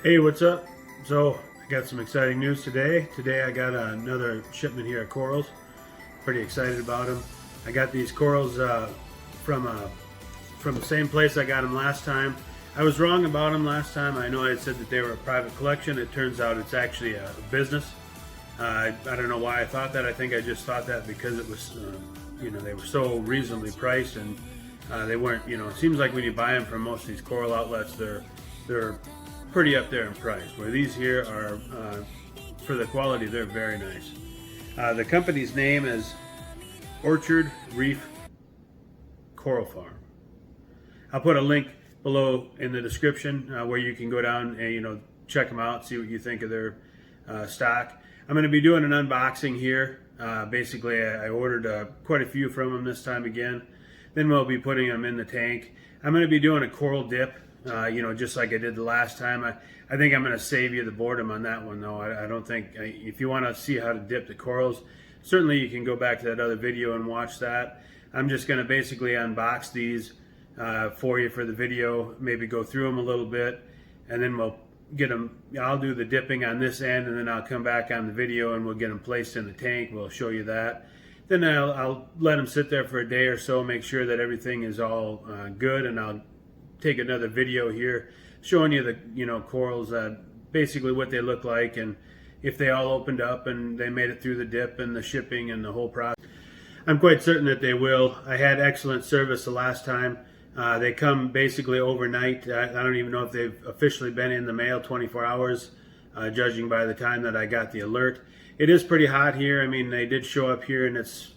Hey, what's up? So I got some exciting news today. Today I got another shipment here at Corals. Pretty excited about them. I got these corals from the same place I got them last time. I was wrong about them last time. I know I had said that they were a private collection. It turns out it's actually a business. I don't know why I thought that. I think I just thought that because it was, they were so reasonably priced, and they weren't. It seems like when you buy them from most of these coral outlets, they're pretty up there in price. Where these here are, for the quality, they're very nice. The company's name is Orchard Reef Coral Farm. I'll put a link below in the description where you can go down and check them out, see what you think of their stock. I'm going to be doing an unboxing here. Basically, I ordered quite a few from them this time again. Then we'll be putting them in the tank. I'm going to be doing a coral dip. Just like I did the last time. I think I'm going to save you the boredom on that one, though. I don't think, if you want to see how to dip the corals, certainly you can go back to that other video and watch that. I'm just going to basically unbox these for you for the video, maybe go through them a little bit, and then we'll get them. I'll do the dipping on this end, and then I'll come back on the video and we'll get them placed in the tank. We'll show you that. Then I'll let them sit there for a day or so, make sure that everything is all good, and I'll take another video here showing you the corals, basically what they look like, and if they all opened up and they made it through the dip and the shipping and the whole process. I'm quite certain that they will. I had excellent service the last time. They come basically overnight. I don't even know if they've officially been in the mail 24 hours, judging by the time that I got the alert. It is pretty hot here. I mean, they did show up here, and it's,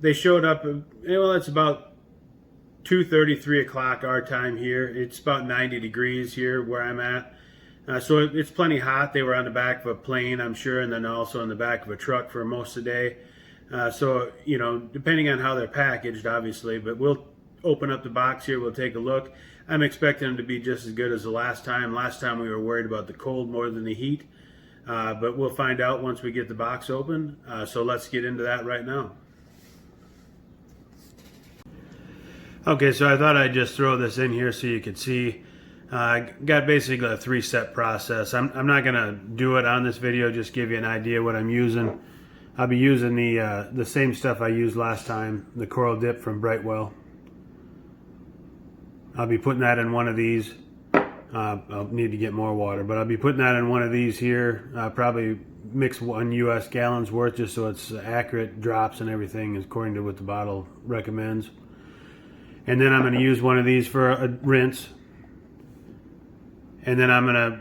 they showed up, well, it's about 2:30, 3 o'clock our time here. It's about 90 degrees here where I'm at. So it's plenty hot. They were on the back of a plane, I'm sure, and then also on the back of a truck for most of the day. So, depending on how they're packaged, obviously, but we'll open up the box here. We'll take a look. I'm expecting them to be just as good as the last time. Last time we were worried about the cold more than the heat, but we'll find out once we get the box open. So let's get into that right now. Okay, so I thought I'd just throw this in here so you could see. I got basically a 3-step process. I'm not going to do it on this video, just give you an idea what I'm using. I'll be using the same stuff I used last time, the coral dip from Brightwell. I'll be putting that in one of these. I'll need to get more water, but I'll be putting that in one of these here. Probably mix 1 US gallons worth, just so it's accurate drops and everything according to what the bottle recommends. And then I'm going to use one of these for a rinse. And then I'm going to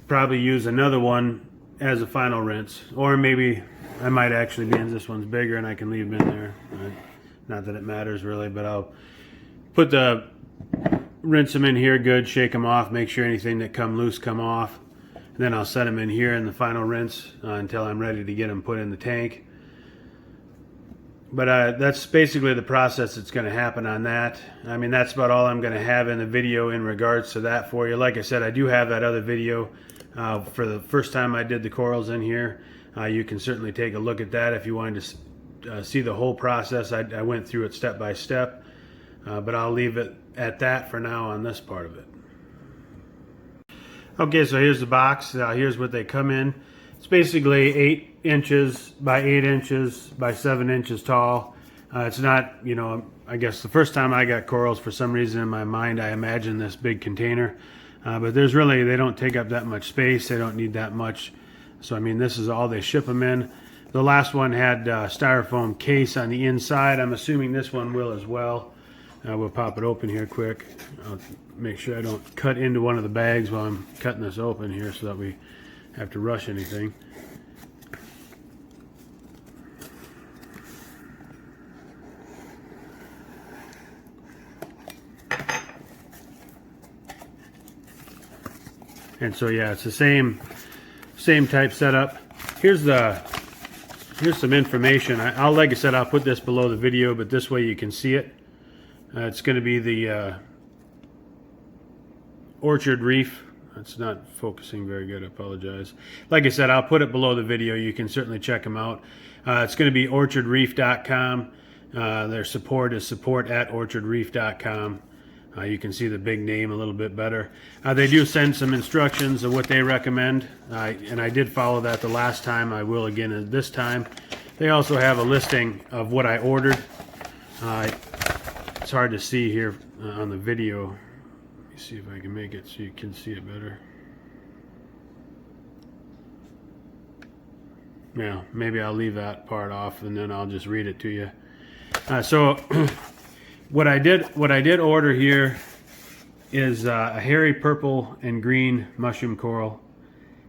probably use another one as a final rinse. Or maybe I might actually, because this one's bigger and I can leave them in there. Not that it matters really, but I'll rinse them in here good, shake them off, make sure anything that come loose come off. And then I'll set them in here in the final rinse until I'm ready to get them put in the tank. But that's basically the process that's going to happen on that. I mean, that's about all I'm going to have in the video in regards to that for you. Like I said, I do have that other video for the first time I did the corals in here. You can certainly take a look at that if you wanted to see the whole process. I went through it step by step, but I'll leave it at that for now on this part of it. Okay, so here's the box. Here's what they come in. It's basically 8 inches by 8 inches by 7 inches tall. It's not, I guess the first time I got corals, for some reason in my mind, I imagined this big container. But they don't take up that much space. They don't need that much. So, I mean, this is all they ship them in. The last one had a styrofoam case on the inside. I'm assuming this one will as well. We'll pop it open here quick. I'll make sure I don't cut into one of the bags while I'm cutting this open here so that we have to rush anything. And so yeah, it's the same type setup. Here's some information. Like I said, I'll put this below the video, but this way you can see it. It's going to be the Orchard Reef. It's not focusing very good, I apologize. Like I said, I'll put it below the video. You can certainly check them out. It's going to be orchardreef.com. Their support is support@orchardreef.com. You can see the big name a little bit better. They do send some instructions of what they recommend, and I did follow that the last time. I will again this time. They also have a listing of what I ordered. It's hard to see here on the video. Let me see if I can make it so you can see it better. Yeah, maybe I'll leave that part off and then I'll just read it to you. So what I did order here is a hairy purple and green mushroom coral,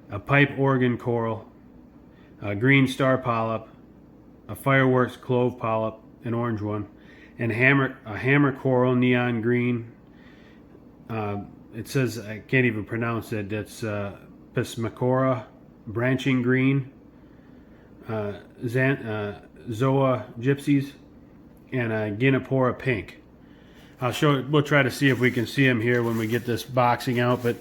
a pipe organ coral, a green star polyp, a fireworks clove polyp, an orange one, and a hammer coral neon green. It says, I can't even pronounce it, it's Pismacora branching green, Zoa gypsies, and a Guinapora pink. We'll try to see if we can see them here when we get this boxing out. But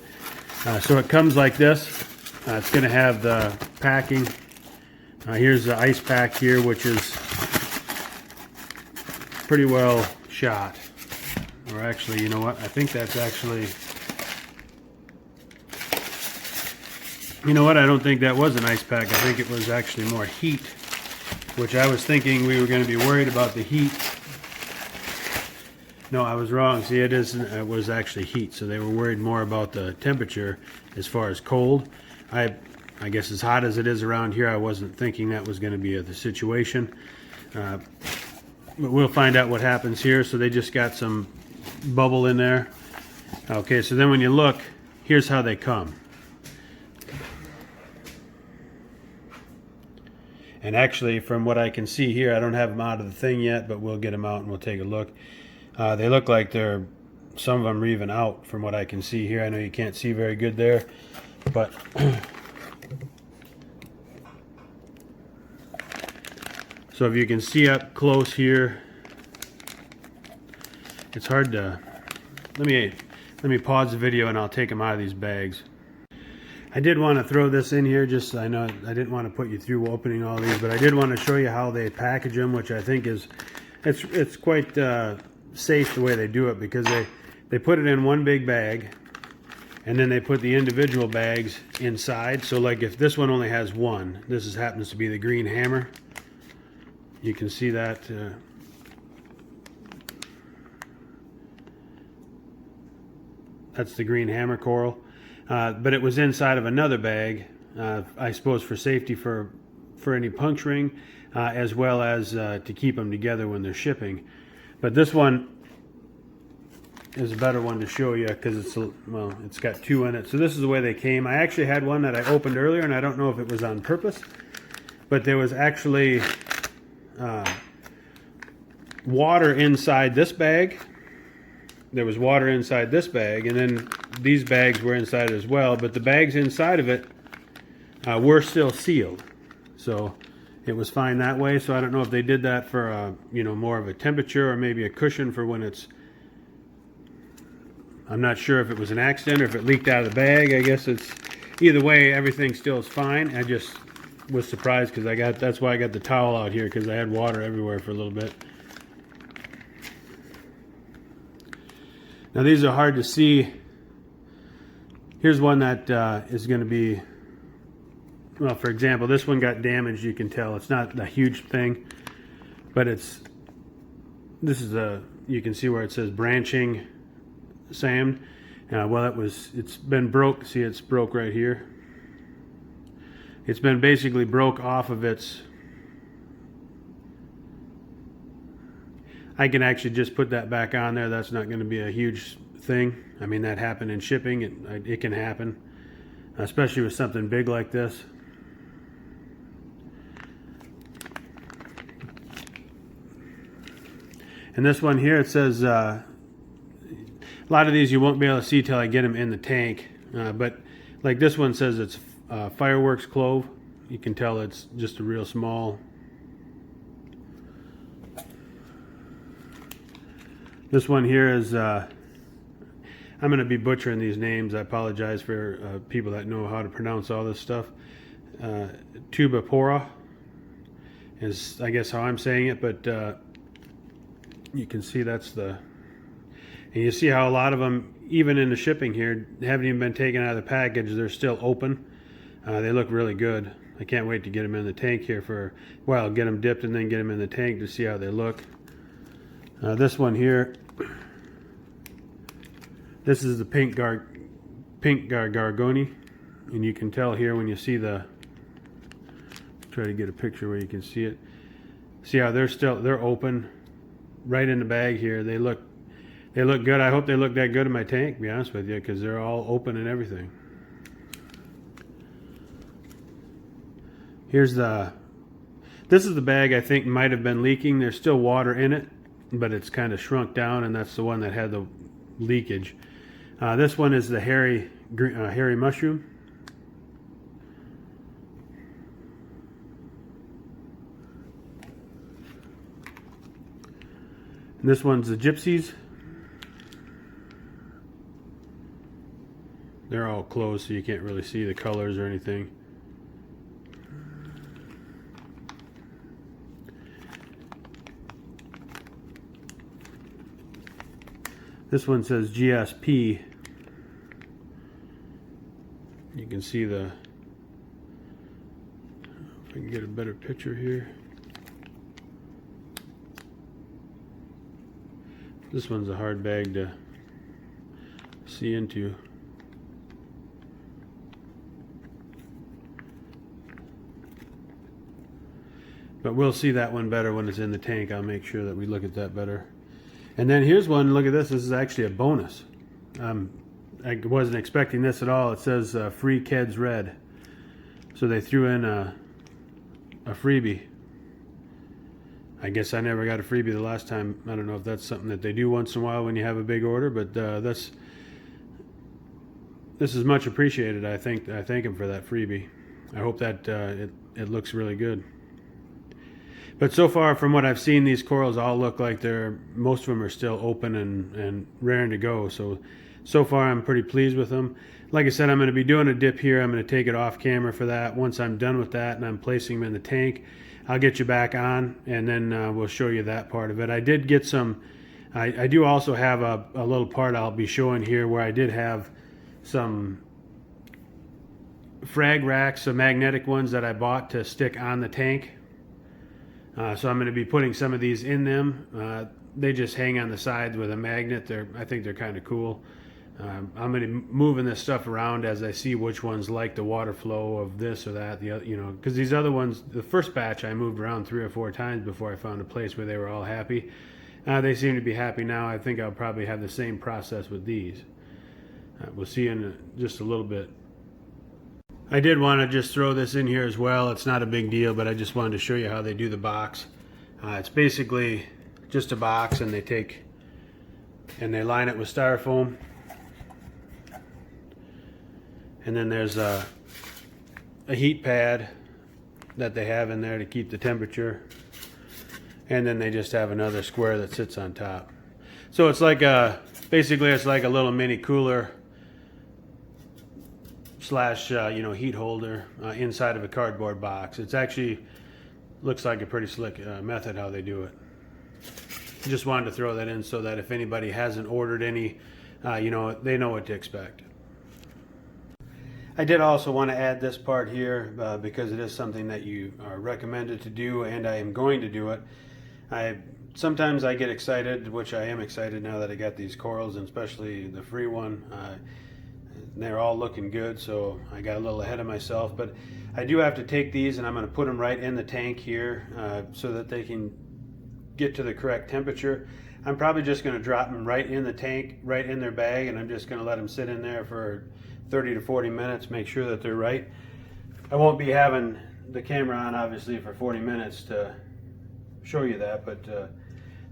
so it comes like this. It's going to have the packing. Here's the ice pack here, which is pretty well shot. Or actually, you know what? I think that's actually... You know what? I don't think that was an ice pack. I think it was actually more heat, which I was thinking we were going to be worried about the heat. No, I was wrong. See, it was actually heat, so they were worried more about the temperature as far as cold. I guess as hot as it is around here, I wasn't thinking that was going to be the situation. But we'll find out what happens here. So they just got some bubble in there. Okay, so then when you look, here's how they come. And actually, from what I can see here, I don't have them out of the thing yet, but we'll get them out and we'll take a look. They look like some of them are even out from what I can see here. I know you can't see very good there, but so if you can see up close here, it's hard to, let me pause the video and I'll take them out of these bags. I did want to throw this in here, just I know I didn't want to put you through opening all these, but I did want to show you how they package them, which I think is, it's quite safe the way they do it, because they put it in one big bag and then they put the individual bags inside. So like if this one only has one, happens to be the green hammer. You can see that. That's the green hammer coral. But it was inside of another bag, I suppose for safety for any puncturing, as well as to keep them together when they're shipping. But this one is a better one to show you because it's got two in it. So this is the way they came. I actually had one that I opened earlier, and I don't know if it was on purpose, but there was actually water inside this bag. There was water inside this bag, and then these bags were inside as well, but the bags inside of it were still sealed. So it was fine that way. So I don't know if they did that for more of a temperature or maybe a cushion for when it's, I'm not sure if it was an accident or if it leaked out of the bag. I guess it's either way, everything still is fine. I just was surprised because that's why I got the towel out here, because I had water everywhere for a little bit. Now these are hard to see. Here's one that is going to be, well, for example, this one got damaged. You can tell it's not a huge thing, but you can see where it says branching sand. Well, it's been broke. See, it's broke right here. It's been basically broke off of its. I can actually just put that back on there. That's not going to be a huge thing. I mean, that happened in shipping. It can happen, especially with something big like this. And this one here, it says, a lot of these you won't be able to see till I get them in the tank. But like this one says it's fireworks clove. You can tell it's just a real small. This one here is, I'm going to be butchering these names. I apologize for people that know how to pronounce all this stuff. Tubapora is, I guess, how I'm saying it, but you can see that's the, And you see how a lot of them, even in the shipping here, haven't even been taken out of the package. They're still open. They look really good. I can't wait to get them in the tank here for, well, get them dipped and then get them in the tank to see how they look. This one here, this is the pink Gargoni, and you can tell here when you see the, try to get a picture where you can see it. See how they're open right in the bag here. They look good. I hope they look that good in my tank, to be honest with you, because they're all open and everything. Here's this is the bag I think might have been leaking. There's still water in it, but it's kind of shrunk down, and that's the one that had the leakage. This one is the hairy mushroom. And this one's the gypsies. They're all closed, so you can't really see the colors or anything. This one says GSP. You can see the, if I can get a better picture here. This one's a hard bag to see into. But we'll see that one better when it's in the tank. I'll make sure that we look at that better. And then here's one, look at this. This is actually a bonus. I wasn't expecting this at all. It says free Keds Red. So they threw in a freebie. I guess I never got a freebie the last time. I don't know if that's something that they do once in a while when you have a big order, but this is much appreciated. I thank them for that freebie. I hope that it looks really good. But so far, from what I've seen, these corals all look like most of them are still open and raring to go. So far, I'm pretty pleased with them. Like I said, I'm going to be doing a dip here. I'm going to take it off camera for that. Once I'm done with that and I'm placing them in the tank, I'll get you back on, and then we'll show you that part of it. I did get some, I do also have a little part I'll be showing here where I did have some frag racks, some magnetic ones that I bought to stick on the tank. So I'm going to be putting some of these in them. They just hang on the sides with a magnet. I think they're kind of cool. I'm going to be moving this stuff around as I see which ones like the water flow of this or that. Because these other ones, the first batch I moved around 3 or 4 times before I found a place where they were all happy. They seem to be happy now. I think I'll probably have the same process with these. We'll see in just a little bit. I did want to just throw this in here as well. It's not a big deal, but I just wanted to show you how they do the box. It's basically just a box, and they line it with styrofoam. And then there's a heat pad that they have in there to keep the temperature. And then they just have another square that sits on top. So it's like basically it's like a little mini cooler slash heat holder inside of a cardboard box. It's actually looks like a pretty slick method how they do it. Just wanted to throw that in so that if anybody hasn't ordered any, they know what to expect. I did also want to add this part here because it is something that you are recommended to do, and I am going to do it. Sometimes I get excited, which I am excited now that I got these corals, and especially the free one. They're all looking good, so I got a little ahead of myself. But I do have to take these, and I'm going to put them right in the tank here so that they can get to the correct temperature. I'm probably just going to drop them right in the tank, right in their bag, and I'm just going to let them sit in there for 30 to 40 minutes, make sure that they're right. I won't be having the camera on, obviously, for 40 minutes to show you that, but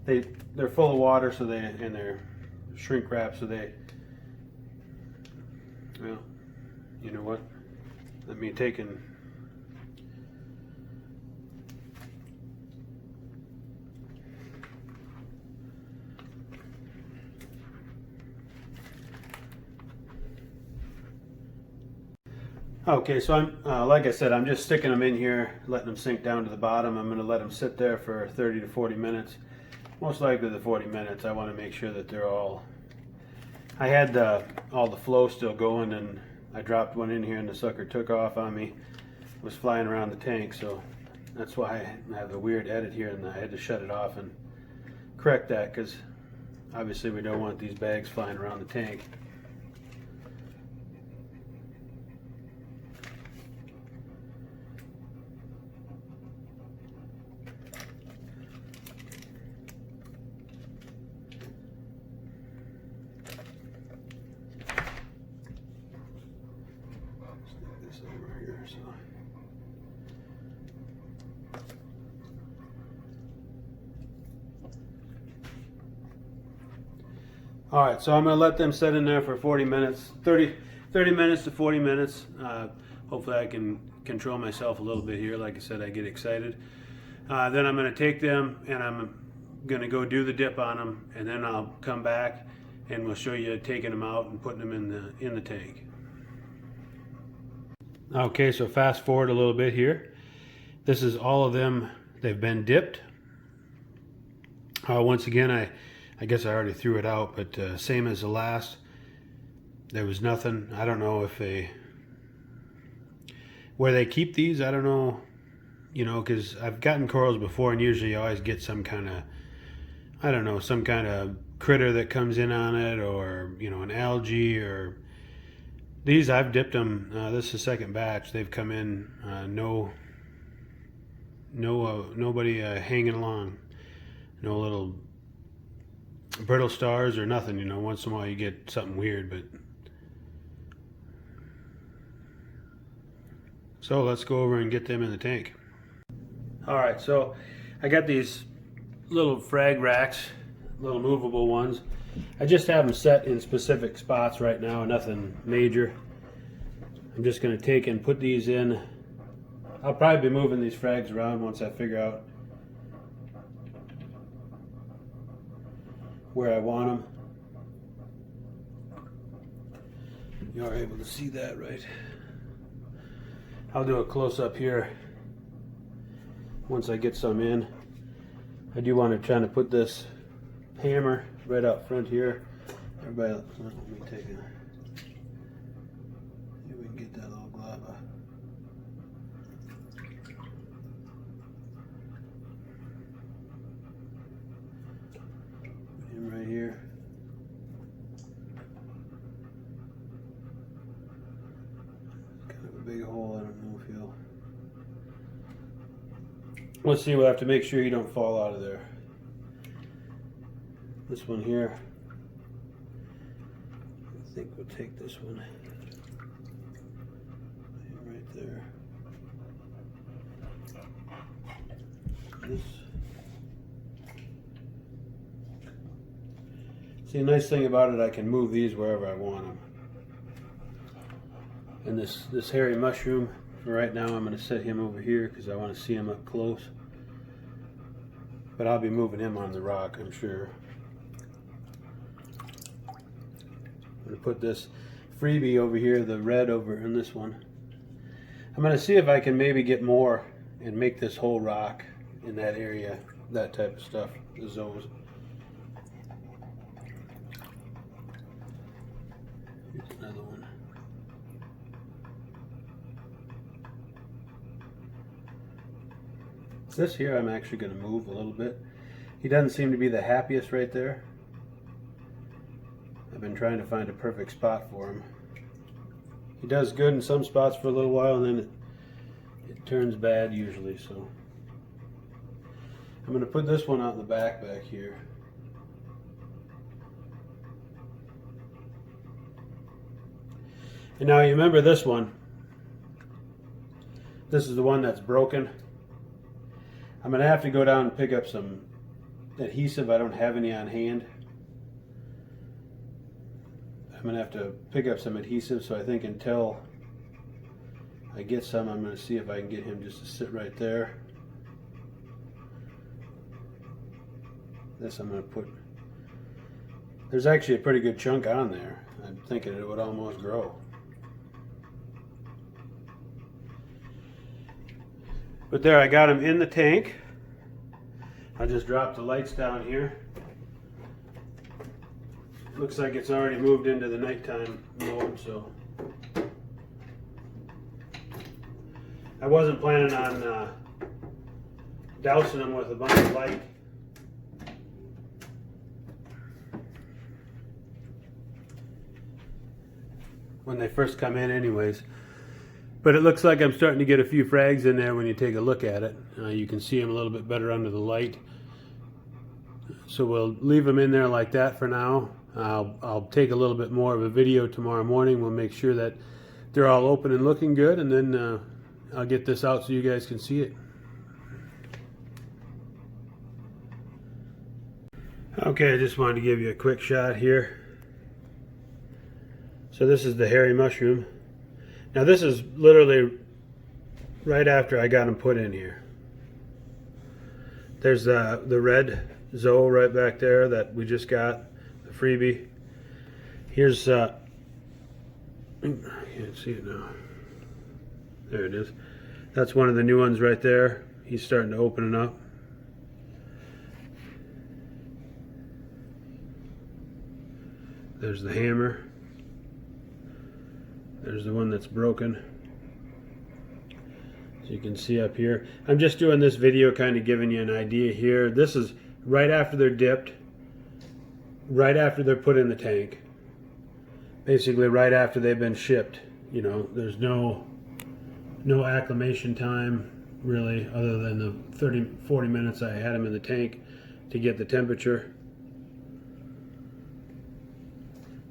they're full of water, so and they're shrink wrapped, so well, you know what? Let me take and okay, so I'm like I said, I'm just sticking them in here, letting them sink down to the bottom. I'm going to let them sit there for 30 to 40 minutes. Most likely the 40 minutes. I want to make sure that they're all I had all the flow still going, and I dropped one in here and the sucker took off on me. It was flying around the tank, so that's why I have a weird edit here, and I had to shut it off and correct that, because obviously we don't want these bags flying around the tank. Alright, so I'm going to let them sit in there for 40 minutes, 30 minutes to 40 minutes. Hopefully I can control myself a little bit here. Like I said, I get excited. Then I'm going to take them and I'm going to go do the dip on them, and then I'll come back and we'll show you taking them out and putting them in the tank. Okay, so fast forward a little bit here. This is all of them. They've been dipped. Once again, I guess I already threw it out, but same as the last. There was nothing. I don't know if where they keep these, I don't know, you know, because I've gotten corals before, and usually you always get some kind of, I don't know, some kind of critter that comes in on it, or, you know, an algae, or these I've dipped them. This is the second batch. They've come in, nobody hanging along, no little brittle stars or nothing. You know, once in a while you get something weird, but so let's go over and get them in the tank. Alright, so I got these little frag racks, little movable ones. I just have them set in specific spots right now, nothing major. I'm just going to take and put these in. I'll probably be moving these frags around once I figure out where I want them. You are able to see that, right? I'll do a close-up here once I get some in. I do want to try to put this hammer right out front here. Everybody, let me take it. See if we can get that little glava. Put him right here. Kind of a big hole. I don't know if he'll. Let's see. We'll have to make sure you don't fall out of there. This one here, I think we'll take this one right there. This. See, the nice thing about it, I can move these wherever I want them. And this hairy mushroom, for right now, I'm going to set him over here because I want to see him up close. But I'll be moving him on the rock, I'm sure. I'm going to put this freebie over here, the red over in this one. I'm going to see if I can maybe get more and make this whole rock in that area, that type of stuff, the zones. Here's another one. This here I'm actually going to move a little bit. He doesn't seem to be the happiest right there. I've been trying to find a perfect spot for him. He does good in some spots for a little while, and then it turns bad usually. So I'm going to put this one out in the back here. And now you remember this one. This is the one that's broken. I'm going to have to go down and pick up some adhesive. I don't have any on hand. I'm going to have to pick up some adhesive, so I think until I get some, I'm going to see if I can get him just to sit right there. This I'm going to put, there's actually a pretty good chunk on there. I'm thinking it would almost grow. But there, I got him in the tank. I just dropped the lights down here. Looks like it's already moved into the nighttime mode, so I wasn't planning on dousing them with a bunch of light. When they first come in anyways. But it looks like I'm starting to get a few frags in there when you take a look at it. You can see them a little bit better under the light. So we'll leave them in there like that for now. I'll take a little bit more of a video tomorrow morning. We'll make sure that they're all open and looking good, and then I'll get this out so you guys can see it. Okay, I just wanted to give you a quick shot here. So this is the hairy mushroom. Now this is literally right after I got them put in here. There's the red Zoe right back there that we just got, the freebie. Here's, I can't see it now. There it is. That's one of the new ones right there. He's starting to open it up. There's the hammer. There's the one that's broken. So you can see up here. I'm just doing this video kind of giving you an idea here. This is right after they're dipped, right after they're put in the tank. Basically right after they've been shipped. You know, there's no acclimation time really, other than the 40 minutes I had them in the tank to get the temperature.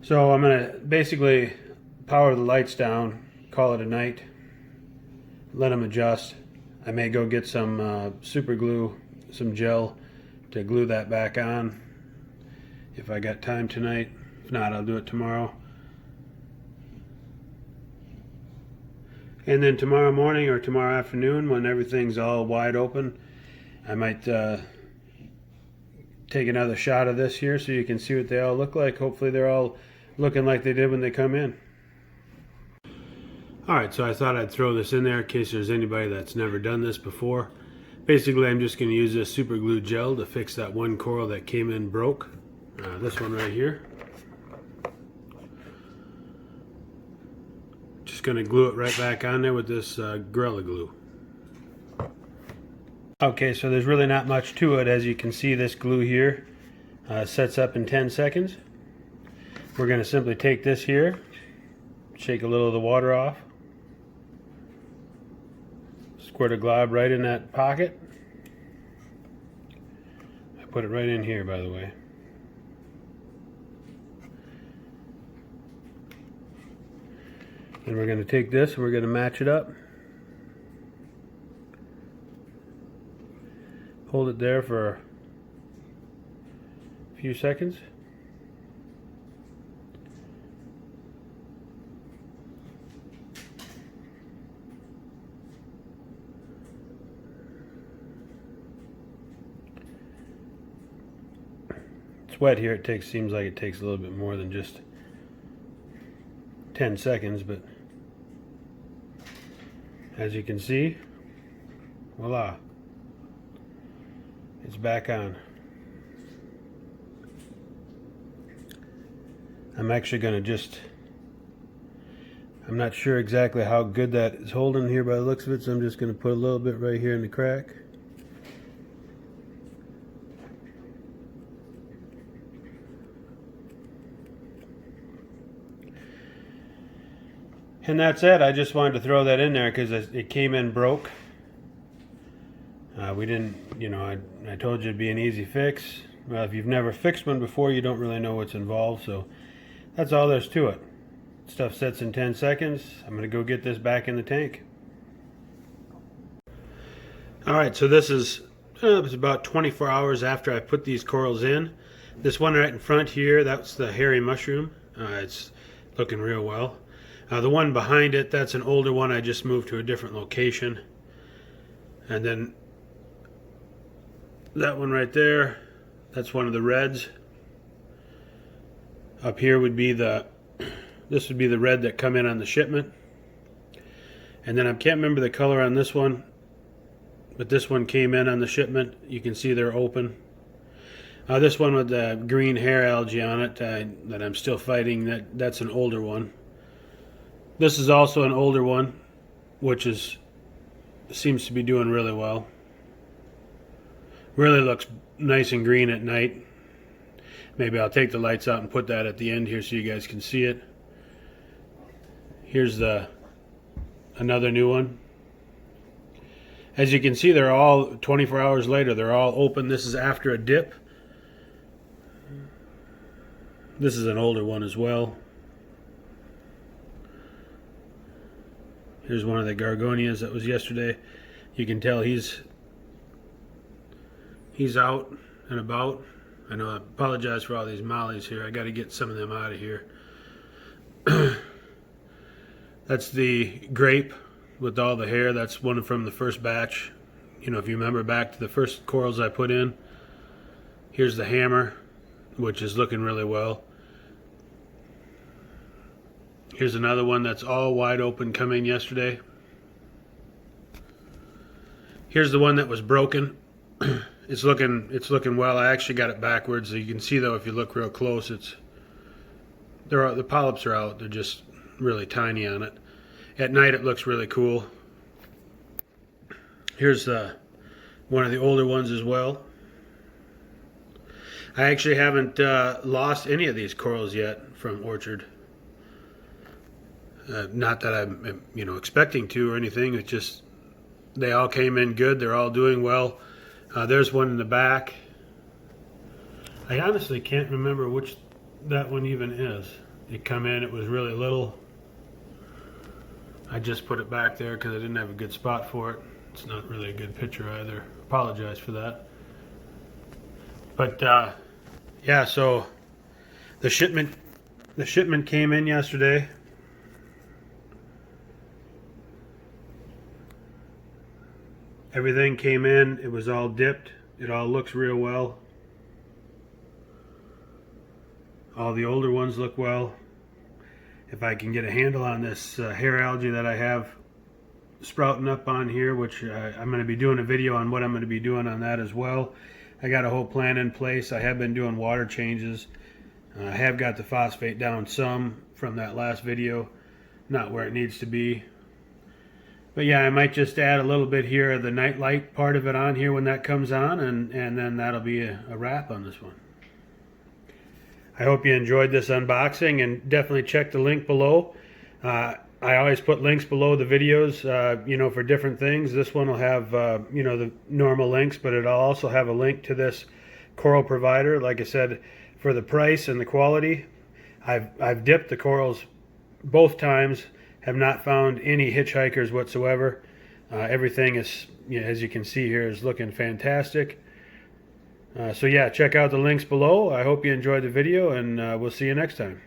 So I'm gonna basically power the lights down, call it a night, let them adjust. I may go get some super glue, some gel to glue that back on if I got time tonight. If not, I'll do it tomorrow. And then tomorrow morning or tomorrow afternoon, when everything's all wide open, I might take another shot of this here so you can see what they all look like. Hopefully they're all looking like they did when they come in. Alright, so I thought I'd throw this in there in case there's anybody that's never done this before. Basically, I'm just going to use this super glue gel to fix that one coral that came in broke. This one right here. Just going to glue it right back on there with this Gorilla Glue. Okay, so there's really not much to it. As you can see, this glue here sets up in 10 seconds. We're going to simply take this here, shake a little of the water off, squirt a glob right in that pocket. I put it right in here, by the way. And we're going to take this and we're going to match it up. Hold it there for a few seconds. It's wet here. Seems like it takes a little bit more than just 10 seconds, but as you can see, voila, it's back on. I'm actually going to I'm not sure exactly how good that is holding here by the looks of it, so I'm just going to put a little bit right here in the crack. And that's it. I just wanted to throw that in there because it came in broke. We didn't, you know, I told you it'd be an easy fix. Well, if you've never fixed one before, you don't really know what's involved. So that's all there's to it. Stuff sets in 10 seconds. I'm going to go get this back in the tank. Alright, so this is it was about 24 hours after I put these corals in. This one right in front here, that's the hairy mushroom. It's looking real well. The one behind it, that's an older one. I just moved to a different location. And then that one right there, that's one of the reds. Up here would be this would be the red that come in on the shipment. And then I can't remember the color on this one, but this one came in on the shipment. You can see they're open. This one with the green hair algae on it that I'm still fighting, that's an older one. This is also an older one, which seems to be doing really well. Really looks nice and green at night. Maybe I'll take the lights out and put that at the end here so you guys can see it. Here's another new one. As you can see, they're all 24 hours later. They're all open. This is after a dip. This is an older one as well. Here's one of the Gorgonias that was yesterday. You can tell he's out and about. I know I apologize for all these mollies here. I got to get some of them out of here. That's the grape with all the hair. That's one from the first batch. You know, if you remember back to the first corals I put in. Here's the hammer, which is looking really well. Here's another one that's all wide open, come in yesterday. Here's the one that was broken. It's looking well. I actually got it backwards. So you can see though, if you look real close, the polyps are out. They're just really tiny on it. At night it looks really cool. Here's one of the older ones as well. I actually haven't lost any of these corals yet from Orchard. Not that I'm expecting to or anything. It's just they all came in good. They're all doing well. There's one in the back. I honestly can't remember which that one even is. It come in, it was really little. I just put it back there because I didn't have a good spot for it. It's not really a good picture either. Apologize for that. But yeah, so the shipment came in yesterday. Everything came in. It was all dipped. It all looks real well. All the older ones look well. If I can get a handle on this hair algae that I have sprouting up on here, which I'm going to be doing a video on what I'm going to be doing on that as well. I got a whole plan in place. I have been doing water changes. I have got the phosphate down some from that last video. Not where it needs to be. But yeah, I might just add a little bit here of the night light part of it on here when that comes on, and then that'll be a wrap on this one. I hope you enjoyed this unboxing, and definitely check the link below. I always put links below the videos, for different things. This one will have, the normal links, but it'll also have a link to this coral provider. Like I said, for the price and the quality, I've dipped the corals both times. Have not found any hitchhikers whatsoever. Everything is, as you can see here, is looking fantastic. So yeah, check out the links below. I hope you enjoyed the video, and we'll see you next time.